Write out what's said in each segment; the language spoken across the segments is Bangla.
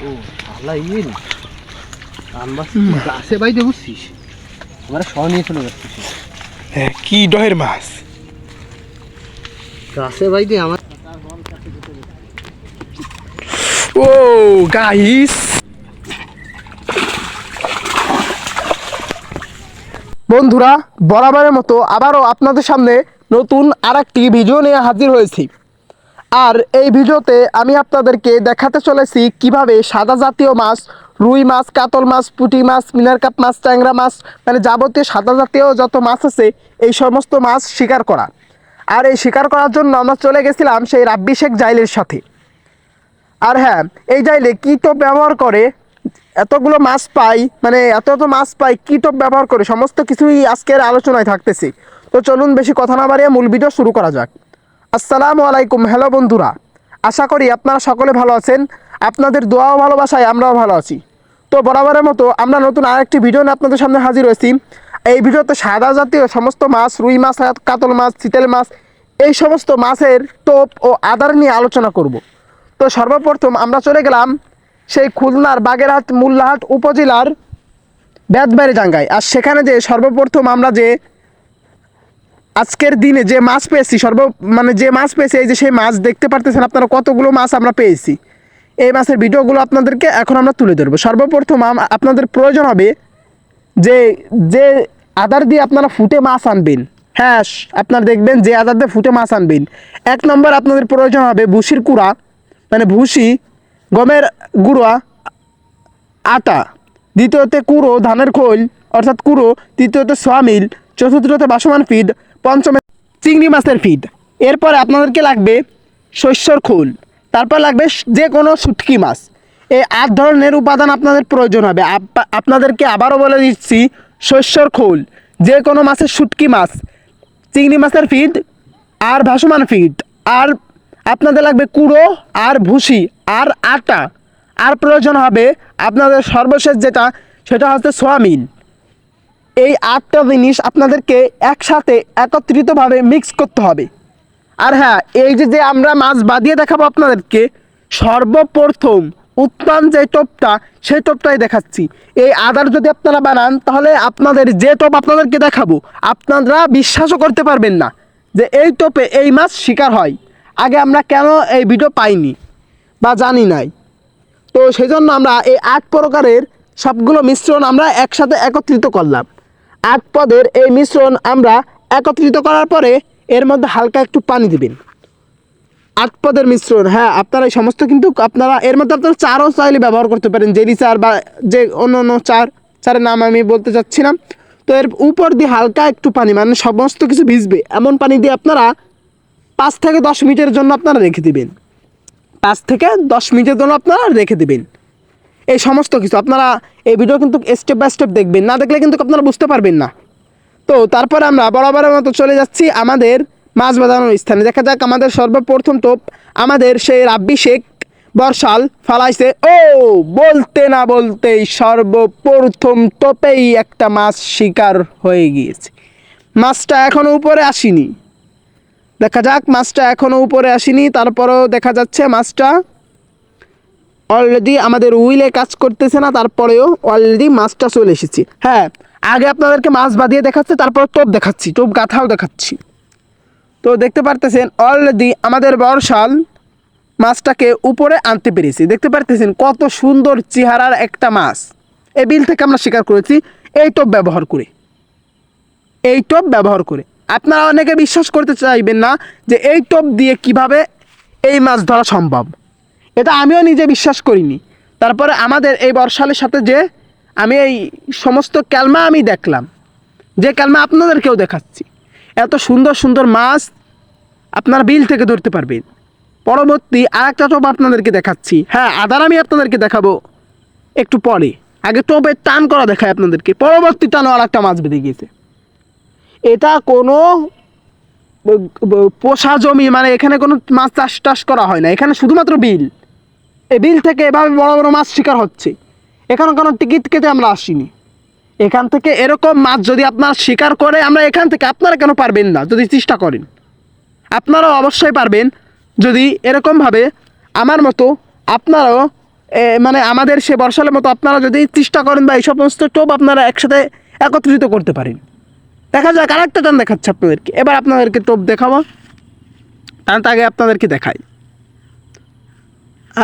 ও আল্লাহ ইন আনবাস গাছে বাইতে বুঝছিস আমরা সহ নিয়ে চলে যাচ্ছি। হ্যাঁ, কি ডহের মাছ গাছে বাইতে আমার ও গাইস, বন্ধুরা বরাবরের মতো আবারও আপনাদের সামনে নতুন আরেকটি ভিডিও নিয়ে হাজির হয়েছি। আর এই ভিডিওতে আমি আপনাদেরকে দেখাতে চলেছি কিভাবে সাদা জাতীয় মাছ, রুই মাছ, কাতল মাছ, পুঁটি মাছ, মিনার কাপ মাছ, ট্যাংরা মাছ, মানে যাবতীয় সাদা জাতীয় যত মাছ আছে এই সমস্ত মাছ শিকার করা। আর এই শিকার করার জন্য আমরা চলে গেছিলাম সেই রাব্বি শেখ জাইলের সাথে। আর হ্যাঁ, এই জাইলে কী টোপ ব্যবহার করে এতগুলো মাছ পাই, মানে এত মাছ পাই, কী টোপ ব্যবহার করে, সমস্ত কিছুই আজকের আলোচনায় থাকতেছি। তো চলুন বেশি কথা না বাড়িয়ে মূল ভিডিও শুরু করা যাক। আসসালামু আলাইকুম, হ্যালো বন্ধুরা, আশা করি আপনারা সকলে ভালো আছেন। আপনাদের দোয়া ও ভালোবাসায় আমরাও ভালো আছি। তো বরাবরের মতো আমরা নতুন আরেকটি ভিডিও নিয়ে আপনাদের সামনে হাজির হয়েছি। এই ভিডিওতে সাদা জাতীয় সমস্ত মাছ, রুই মাছ, কাতল মাছ, চিতল মাছ, এই সমস্ত মাছের টোপ ও আদার নিয়ে আলোচনা করব। তো সর্বপ্রথম আমরা চলে গেলাম সেই খুলনার বাগেরহাট মোল্লাহাট উপজেলার বেতবাড়ি জাঙ্গায়। আর সেখানে যে সর্বপ্রথম আমরা যে আজকের দিনে যে মাছ পেয়েছি, যে মাছ পেয়েছি, এই যে সেই মাছ দেখতে পারতেছেন আপনারা কতগুলো মাছ আমরা পেয়েছি। এই মাছের ভিডিওগুলো আপনাদেরকে এখন আমরা তুলে ধরবো। সর্বপ্রথম আপনাদের প্রয়োজন হবে যে যে আদার দিয়ে আপনারা ফুটে মাছ আনবেন। হ্যাঁ, আপনারা দেখবেন যে আদার দিয়ে ফুটে মাছ আনবেন। এক নম্বর আপনাদের প্রয়োজন হবে ভুসির কুড়া, মানে ভুসি, গমের গুঁড়া, আটা, দ্বিতীয়তে কুড়ো ধানের খোল অর্থাৎ কুড়ো, তৃতীয়তে সোয়ামিল, চতুর্থতে বাসমান ফিড, পঞ্চমে চিংড়ি মাছের ফিড। এরপরে আপনাদেরকে লাগবে শস্যর খোল, তারপর লাগবে যে কোনো শুটকি মাছ। এই 8 ধরনের উপাদান আপনাদের প্রয়োজন হবে। আপনাদেরকে আবারও বলে দিচ্ছি, শস্যর খোল, যে কোনো মাছের শুটকি মাছ, চিংড়ি মাছের ফিড আর ভাসমান ফিড, আর আপনাদের লাগবে কুড়ো আর ভুসি আর আটা, আর প্রয়োজন হবে আপনাদের সর্বশেষ যেটা, সেটা হচ্ছে সোয়াবিন। এই 8টা জিনিস আপনাদেরকে একসাথে একত্রিতভাবে মিক্স করতে হবে। আর হ্যাঁ, এই যে আমরা মাছ বাদিয়ে দেখাবো আপনাদেরকে, সর্বপ্রথম উত্তম যে টোপটা, সেই টোপটাই দেখাচ্ছি। এই আদার যদি আপনারা বানান, তাহলে আপনাদের যে টোপ আপনাদেরকে দেখাবো আপনারা বিশ্বাসও করতে পারবেন না যে এই টোপে এই মাছ শিকার হয়। আগে আমরা কেন এই ভিডিও পাইনি বা জানি নাই। তো সেই জন্য আমরা এই 8 প্রকারের সবগুলো মিশ্রণ আমরা একসাথে একত্রিত করলাম। 8 পদের এই মিশ্রণ আমরা একত্রিত করার পরে এর মধ্যে হালকা একটু পানি দিবেন। 8 পদের মিশ্রণ, হ্যাঁ আপনারা এই সমস্ত কিন্তু আপনারা এর মধ্যে আপনারা চারও চাইলে ব্যবহার করতে পারেন, জেলি চার বা যে অন্য অন্য চারের নাম আমি বলতে চাচ্ছিলাম। তো এর উপর দিয়ে হালকা একটু পানি, মানে সমস্ত কিছু ভিজবে এমন পানি দিয়ে আপনারা 5 থেকে 10 মিনিটের জন্য আপনারা রেখে দিবেন। 5 থেকে 10 মিনিটের জন্য আপনারা রেখে দেবেন এই সমস্ত কিছু। আপনারা এই ভিডিও কিন্তু স্টেপ বাই স্টেপ দেখবেন, না দেখলে কিন্তু আপনারা বুঝতে পারবেন না। তো তারপরে আমরা বরাবরের মতো চলে যাচ্ছি আমাদের মাছ বাঁধানোর স্থানে। দেখা যাক আমাদের সর্বপ্রথম টোপ আমাদের সেই রাব্বি শেখ বর্ষাল ফালাইছে। ও বলতে না বলতেই সর্বপ্রথম টোপেই একটা মাছ শিকার হয়ে গিয়েছে। মাছটা এখনও উপরে আসেনি, দেখা যাক মাছটা এখনও উপরে আসেনি। তারপরেও দেখা যাচ্ছে মাছটা অলরেডি আমাদের উইলে কাজ করতেছে না, তারপরেও অলরেডি মাছটা চলে এসেছে। হ্যাঁ, আগে আপনাদেরকে মাছ বাঁধিয়ে দেখাচ্ছে, তারপর টোপ দেখাচ্ছি, টোপ গাথাও দেখাচ্ছি। তো দেখতে পারতেছেন অলরেডি আমাদের বর্ষাল মাছটাকে উপরে আনতে পেরেছি। দেখতে পারতেছেন কত সুন্দর চেহারার একটা মাছ। এই বিল থেকে আমরা শিকার করেছি এই টোপ ব্যবহার করে, এই টোপ ব্যবহার করে। আপনারা অনেকে বিশ্বাস করতে চাইবেন না যে এই টোপ দিয়ে কিভাবে এই মাছ ধরা সম্ভব। এটা আমিও নিজে বিশ্বাস করিনি। তারপরে আমাদের এই বর্ষালের সাথে যে আমি এই সমস্ত ক্যালমা আমি দেখলাম, যে ক্যালমা আপনাদেরকেও দেখাচ্ছি, এত সুন্দর সুন্দর মাছ আপনারা বিল থেকে ধরতে পারবেন। পরবর্তী আরেকটা টোপ আপনাদেরকে দেখাচ্ছি। হ্যাঁ, আদার আমি আপনাদেরকে দেখাবো একটু পরে, আগে টোপের টান করা দেখায় আপনাদেরকে। পরবর্তী টানও আরেকটা মাছ বেঁধে গিয়েছে। এটা কোনো পোষা জমি, মানে এখানে কোনো মাছ চাষ করা হয় না, এখানে শুধুমাত্র বিল। এই বিল থেকে এভাবে বড় বড় মাছ শিকার হচ্ছে। এখানে কোনো টিকিট কেটে আমরা আসিনি। এখান থেকে এরকম মাছ যদি আপনারা শিকার করে, আমরা এখান থেকে, আপনারা কেন পারবেন না? যদি চেষ্টা করেন আপনারাও অবশ্যই পারবেন। যদি এরকমভাবে আমার মতো আপনারাও মানে আমাদের সে বর্ষালের মতো আপনারা যদি চেষ্টা করেন বা এই সমস্ত টোপ আপনারা একসাথে একত্রিত করতে পারেন। দেখা যাক আরেকটা টান দেখাচ্ছে আপনাদেরকে। এবার আপনাদেরকে টোপ দেখাবো, টানটা আগে আপনাদেরকে দেখাই।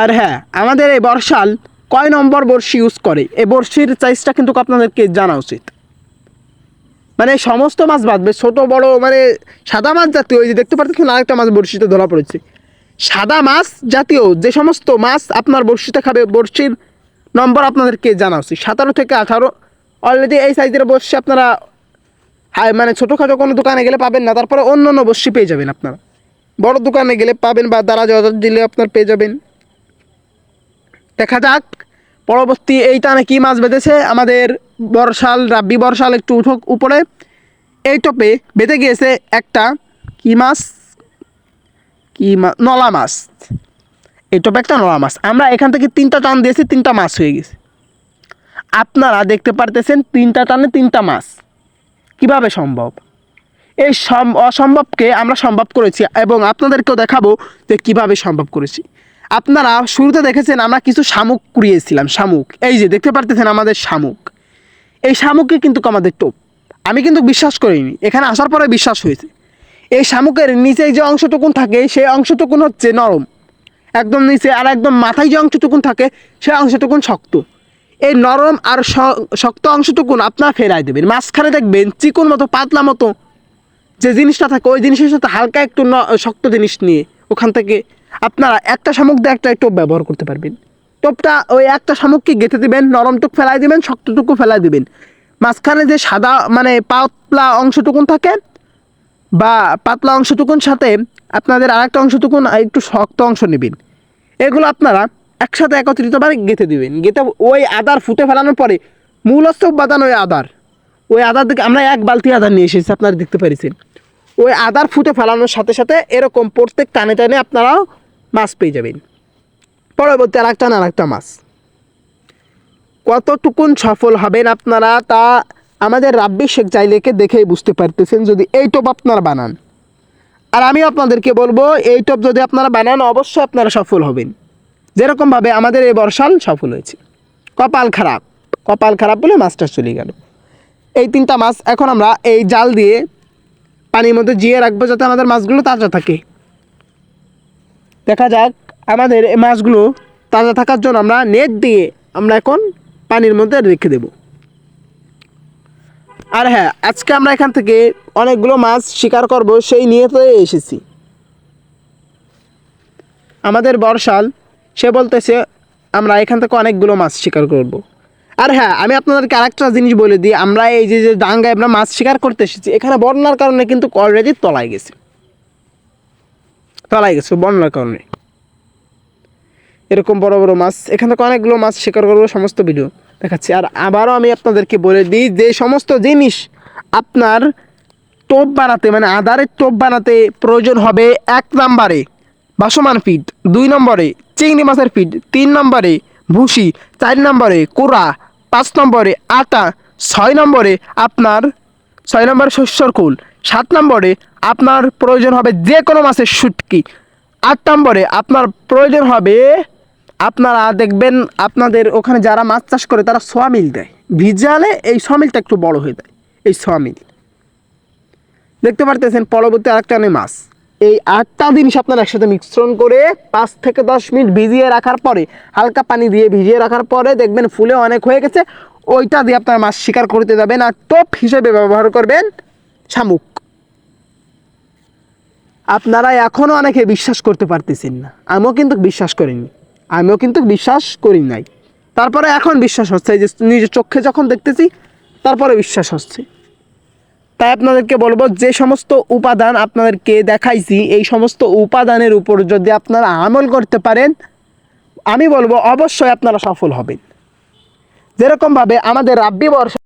আর হ্যাঁ, আমাদের এই বর্ষাল কয় নম্বর বড়শি ইউজ করে এই বড়শির সাইজটা কিন্তু আপনাদেরকে জানা উচিত। মানে সমস্ত মাছ বাঁধবে, ছোট বড়, মানে সাদা মাছ জাতীয়, ওই যে দেখতে পাচ্ছেন আরেকটা মাছ বড়শিতে ধরা পড়েছে, সাদা মাছ জাতীয় যে সমস্ত মাছ আপনার বড়শিতে খাবে বড়শির নম্বর আপনাদেরকে জানা উচিত। 17 থেকে 18 অলরেডি এই সাইজের বড়শি আপনারা মানে ছোটোখাটো কোনো দোকানে গেলে পাবেন না, তারপরে অন্য অন্য বড়শি পেয়ে যাবেন আপনারা, বড় দোকানে গেলে পাবেন বা দারাজ অর্ডার দিলে আপনার পেয়ে যাবেন। দেখা যাক পরবর্তী এই টানে কী মাছ বেঁধেছে আমাদের বর্ষাল, রাব্বি বর্ষাল একটু উঠুক উপরে। এই টপে বেঁধে গিয়েছে একটা কী মাছ, নলা মাছ। এই টপে একটা নলা মাছ। আমরা এখান থেকে 3টা টান দিয়েছি, 3টা মাছ হয়ে গেছে। আপনারা দেখতে পারতেছেন 3টা টানে 3টা মাছ কিভাবে সম্ভব। এই অসম্ভবকে আমরা সম্ভব করেছি এবং আপনাদেরকেও দেখাবো যে কীভাবে সম্ভব করেছি। আপনারা শুরুতে দেখেছেন আমরা কিছু শামুক কুড়িয়েছিলাম, শামুক, এই যে দেখতে পারতেছেন আমাদের শামুক। এই শামুকই কিন্তু আমাদের টোপ। আমি কিন্তু বিশ্বাস করিনি, এখানে আসার পরে বিশ্বাস হয়েছে। এই শামুকের নিচে যে অংশটুকুন থাকে সেই অংশটুকুন হচ্ছে নরম একদম নিচে, আর একদম মাথায় যে অংশটুকুন থাকে সেই অংশটুকুন শক্ত। এই নরম আর শক্ত অংশটুকুন আপনারা ফেলাই দেবেন, মাঝখানে দেখবেন চিকুন মতো পাতলা মতো যে জিনিসটা থাকে ওই জিনিসের সাথে হালকা একটু শক্ত জিনিস নিয়ে ওখান থেকে আপনারা একটা শামুক দিয়ে একটা টোপ ব্যবহার করতে পারবেন। টোপটা ওই একটা শামুককে গেঁথে দেবেন, নরমটুক ফেলাই দেবেন, শক্তটুকু ফেলাই দেবেন। মাঝখানে যে সাদা মানে পাতলা অংশটুকুন থাকে বা পাতলা অংশটুকুন সাথে আপনাদের আরেকটা অংশটুকুন একটু শক্ত অংশ নেবেন, এগুলো আপনারা একসাথে একত্রিতভাবে গেঁথে দেবেন। গেঁথে ওই আদার ফুটে ফেলানোর পরে মূল হচ্ছে উপাদান ওই আদার দিকে আমরা 1 বালতি আদার নিয়ে এসেছি, আপনারা দেখতে পেরেছেন। ওই আদার ফুটে ফেলানোর সাথে সাথে এরকম প্রত্যেক টানে টানে আপনারাও মাছ পেয়ে যাবেন। পরবর্তী আরেকটা মাছ কতটুকুন সফল হবেন আপনারা তা আমাদের রাব্বি শেখ জাইলেকে দেখেই বুঝতে পারতেছেন যদি এই টোপ আপনারা বানান। আর আমি আপনাদেরকে বলবো এই টোপ যদি আপনারা বানান অবশ্যই আপনারা সফল হবেন, যেরকমভাবে আমাদের এই বর্ষাল সফল হয়েছে। কপাল খারাপ বলে মাছটা চলে গেল। এই 3টা মাছ এখন আমরা এই জাল দিয়ে পানির মধ্যে জিয়ে রাখবো যাতে আমাদের মাছগুলো তাজা থাকে। দেখা যাক আমাদের এই মাছগুলো তাজা থাকার জন্য আমরা নেট দিয়ে আমরা এখন পানির মধ্যে রেখে দেব। আর হ্যাঁ, আজকে আমরা এখান থেকে অনেকগুলো মাছ শিকার করব সেই নিয়তে এসেছি। আমাদের বর্ষাল সে বলতেছে আমরা এখান থেকে অনেকগুলো মাছ শিকার করব। আর হ্যাঁ, আমি আপনাদেরকে আরেকটা জিনিস বলে দিই, আমরা এই যে ডাঙ্গায় আমরা মাছ শিকার করতে এসেছি এখানে বন্যার কারণে কিন্তু অলরেডি তলায় গেছে বন্যার কারণে। এরকম বড় বড় মাছ এখান থেকে অনেকগুলো মাছ শিকার করবো, সমস্ত ভিডিও দেখাচ্ছি। আর আবারও আমি আপনাদেরকে বলে দিই যে সমস্ত জিনিস আপনার টোপ বানাতে মানে আদারের টোপ বানাতে প্রয়োজন হবে 1 নম্বরে ভাসমান ফিড, 2 নম্বরে চিংড়ি মাছের ফিড, 3 নম্বরে ভুসি, 4 নম্বরে কোড়া, 5 নম্বরে আটা, 6 নম্বরে শস্যর খোল, 7 নম্বরে আপনার প্রয়োজন হবে যে কোনো মাছের শুটকি, 8 নম্বরে আপনার প্রয়োজন হবে আপনারা দেখবেন আপনাদের ওখানে যারা মাছ চাষ করে তারা সোয়ামিল দেয়, ভিজালে এই সোয়ামিলটা একটু বড় হয়ে যায়। এই সোয়ামিল দেখতে পারতেছেন। পরবর্তী আরেকটা মাছ, এই 8টা জিনিস আপনারা একসাথে মিশ্রণ করে 5 থেকে 10 মিনিট ভিজিয়ে রাখার পরে হালকা পানি দিয়ে ভিজিয়ে রাখার পরে দেখবেন ফুলে অনেক হয়ে গেছে, ওইটা দিয়ে আপনারা মাছ শিকার করতে যাবেন। আর টোপ হিসেবে ব্যবহার করবেন শামুক। আপনারা এখনও অনেকে বিশ্বাস করতে পারতেছেন না, আমিও কিন্তু বিশ্বাস করি নাই, তারপরে এখন বিশ্বাস হচ্ছে, এই যে নিজের চোখে যখন দেখতেছি তারপরে বিশ্বাস হচ্ছে। তাই আপনাদেরকে বলবো যে সমস্ত উপাদান আপনাদেরকে দেখাইছি এই সমস্ত উপাদানের উপর যদি আপনারা আমল করতে পারেন আমি বলবো অবশ্যই আপনারা সফল হবেন। যেরকমভাবে আমাদের রাব্বি বর্ষা